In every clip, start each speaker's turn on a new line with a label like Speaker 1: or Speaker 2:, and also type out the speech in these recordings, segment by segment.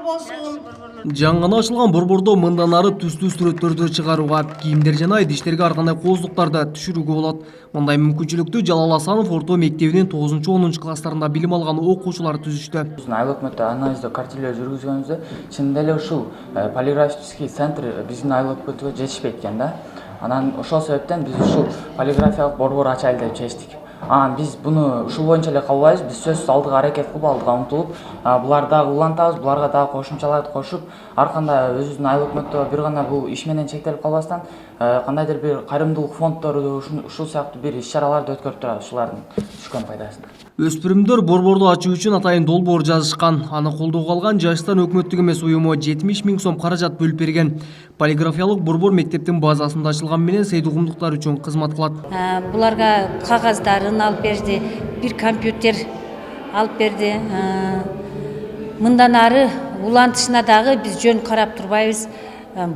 Speaker 1: болсун.
Speaker 2: Жаңгана ачылган борбордо мындан ары түстүү сүрөттөрдү чыгарууга, кийимдер жана идиштерге ар кандай кооздуктарды түшүрүүгө болот. Мындай мүмкүнчүлүктү Жалал Асанов орто мектебинин 9-10 класстарында билим алган окуучулар түзүштү.
Speaker 3: Биздин айлык өкмөттө анализдөө картелер жүргүзгөнүбүздө чындап эле ушул полиграфический центр биздин айлык өкмөткө жетишпейт экен да. Анан ошол себептен биз ушул полиграфиялык борбор ачайлы деп чечтик. Биз буну ушул боюнча эле калбайбыз. Биз сөзсүз алдыга аракет кылып, алдыга умтулуп, буларды дагы улантабыз, буларга дагы кошумчаларды кошуп, ар кандай өзүбүздүн айлык өкмөттө бир гана бул иш менен чектелип калбастан, кандайдыр бир кайрымдуулук фонддорду, ушул сыяктуу бир иш-чараларды өткөрүп турабыз ушулардын түшкөн пайдасын.
Speaker 2: Өспүрүмдөр борборду ачуу үчүн атайын долбоор жазышкан. Аны колдоого алган Жаштар өкмөттүк эмес уюму 70 000 сом каражат бөлүп берген. Полиграфиялык борбор мектептин базасында ачылган менен сейдугумдуктар үчүн кызмат кылат.
Speaker 4: Буларга кагаздарын алып берди, бир компьютер алып берди. Мындан ары улантышына дагы биз жөн карап турбайбыз.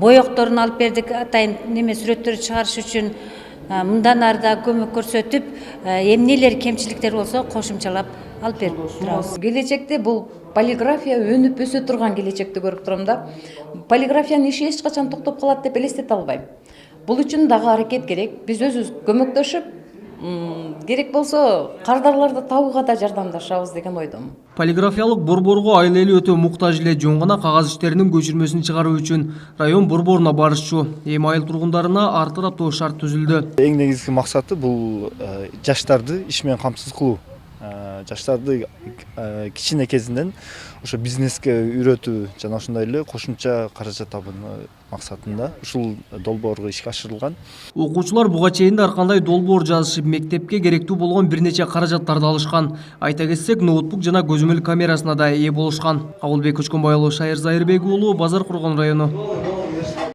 Speaker 4: Боекторун алып бердик, атайын неме сүрөттөрдү чыгарыш үчүн. Мындан ары да көмөк көрсөтүп, эмнелер кемчиликтер болсо кошумчалап алып берип турабыз.
Speaker 5: Келечекте бул полиграфия өнүп өсө турган келечекти көрүп турам да. Полиграфиянын иши эч качан токтоп калат деп элестете албайм. Бул үчүн дагы аракет керек. Биз өзүбүз көмөктөшүп, керек болсо кардарларды табууга да жардамдашабыз деген ойдомун.
Speaker 2: Полиграфиялык борборго айыл эли өтө муктаж эле, жөн гана кагаз иштеринин көчүрмөсүн чыгаруу үчүн район борборуна барышчу. Эми айыл тургундарына ар тараптуу шарт түзүлдү.
Speaker 6: Эң негизги максаты бул жаштарды иш менен камсыз кылуу. Жаштарды кичине кезинен ошо бизнеске үйрөтүү жана ошондой эле кошумча каражат табуу максатында ушул долбоор ишке ашырылган.
Speaker 2: Окуучулар буга чейин ар кандай долбоор жазышып, мектепке керектүү болгон бир нече каражаттарды алышкан. Айта кетсек, ноутбук жана көзөмөл камерасына да ээ болушкан. Кабылбек Көчкөнбай уулу, Шайыр Зайырбек уулу, Базар Кургон району.